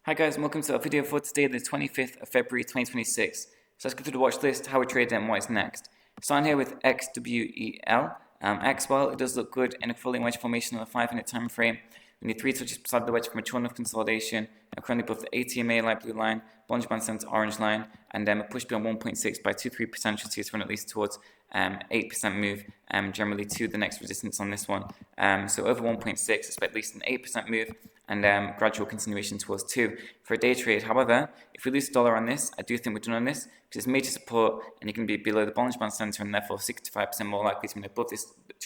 Hi guys, and welcome to our video for today, the 25th of February 2026. So let's go through the watch list, how we trade and what's next. Starting here with XWEL. XWEL, it does look good in a fully wedge formation on a 5-minute time frame. We need 3 touches beside the wedge for mature enough consolidation. I'm currently above the ATMA light blue line, Bollinger Band center orange line, and a push beyond 1.6 by 2-3% should see us run at least towards 8% move, generally to the next resistance on this one. So over 1.6, expect at least an 8% move and gradual continuation towards 2 for a day trade. However, if we lose $1 on this, I do think we're done on this because it's major support and you can be below the Bollinger Band center and therefore 65% more likely to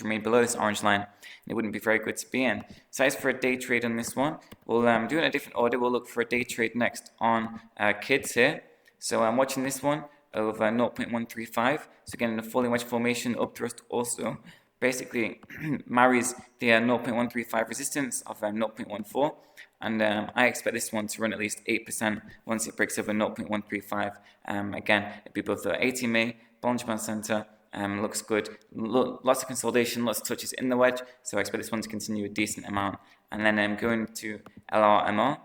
remain below this orange line, and it wouldn't be very good to be in. So as for a day trade on this one, we'll do it in a different order. We'll look for a day trade next on Kids here. So I'm watching this one over 0.135. So again, in a fully wedge formation, up thrust also basically marries the 0.135 resistance of 0.14, and I expect this one to run at least 8% once it breaks over 0.135. Again, it'd be above the ATMA, Bollinger Band center. Looks good. Lots of consolidation, lots of touches in the wedge, so I expect this one to continue a decent amount. And then going to LRMR.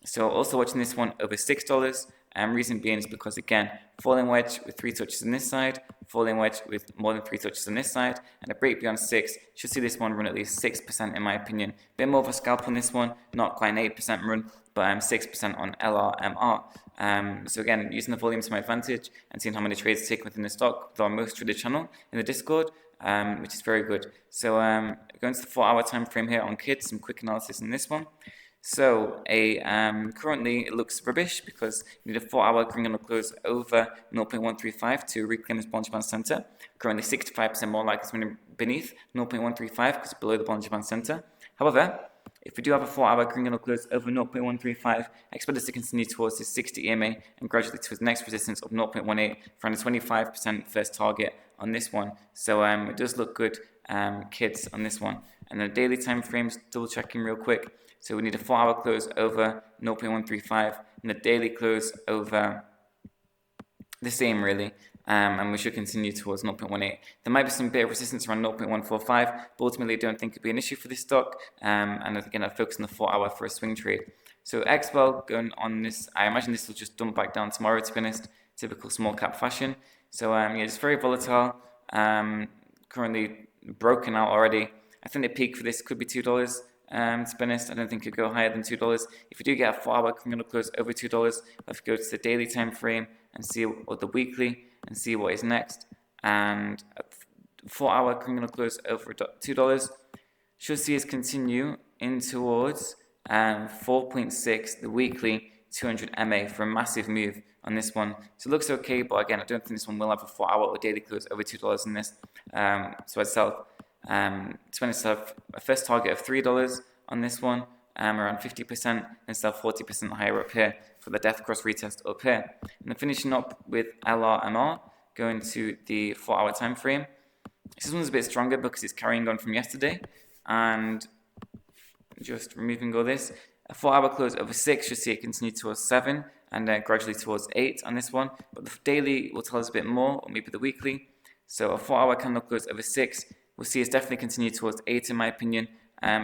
So also watching this one over $6. Reason being is because, again, falling wedge with 3 touches on this side, falling wedge with more than 3 touches on this side, and a break beyond 6 should see this one run at least 6% in my opinion. Bit more of a scalp on this one, not quite an 8% run, but 6% on LRMR. So again, using the volume to my advantage and seeing how many trades taken within the stock with our most traded channel in the Discord, which is very good. So going to the 4-hour time frame here on Kids, some quick analysis on this one. So currently it looks rubbish because you need a 4-hour green on the close over 0.135 to reclaim this Bollinger Band center. Currently 65% more likely to remain beneath 0.135 because it's below the Bollinger Band center. However, if we do have a 4-hour green on the close over 0.135, I expect this to continue towards this 60 EMA and gradually towards the next resistance of 0.18 for a 25% first target on this one. So it does look good, Kids, on this one. And the daily time frames, double checking real quick. So we need a 4-hour close over 0.135 and a daily close over the same really, and we should continue towards 0.18. There might be some bit of resistance around 0.145, but ultimately I don't think it'll be an issue for this stock, and again I'll focus on the 4-hour for a swing trade. So XWEL going on this, I imagine this will just dump back down tomorrow, to be honest, typical small cap fashion. So yeah, it's very volatile, currently broken out already. I think the peak for this could be $2. To be honest, I don't think it could go higher than $2. If you do get a 4-hour criminal close over $2, let's go to the daily time frame and see what the weekly and see what is next. And a 4-hour criminal close over $2 should see us continue in towards 4.6, the weekly 200 MA for a massive move on this one. So it looks okay, but again, I don't think this one will have a 4-hour or daily close over $2 in this. So I'd sell. To have a first target of $3 on this one, around 50%, and sell 40% higher up here for the death cross retest up here. And then finishing up with LRMR, going to the 4-hour time frame. This one's a bit stronger because it's carrying on from yesterday, and just removing all this. A 4-hour close over 6 should see it continue towards 7 and gradually towards 8 on this one, but the daily will tell us a bit more, or maybe the weekly. So a 4-hour candle close over 6 we'll see us definitely continue towards 8 in my opinion,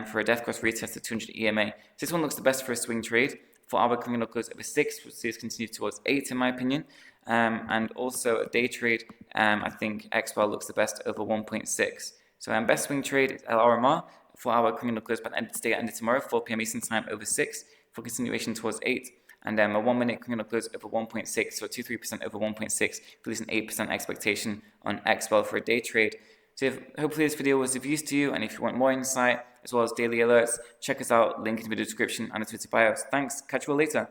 for a death cross retest of 200 EMA. So this one looks the best for a swing trade. 4-hour criminal close over 6, we'll see us continue towards 8 in my opinion. And also a day trade, I think XWEL looks the best over 1.6. So best swing trade is LRMR, 4-hour criminal close by the end of today, end of tomorrow, 4 p.m. Eastern time over 6 for continuation towards 8. And a 1-minute criminal close over 1.6, so 2-3% over 1.6, for at least an 8% expectation on XWEL for a day trade. So hopefully this video was of use to you, and if you want more insight as well as daily alerts, check us out, link in the video description and the Twitter bios. Thanks, catch you all later.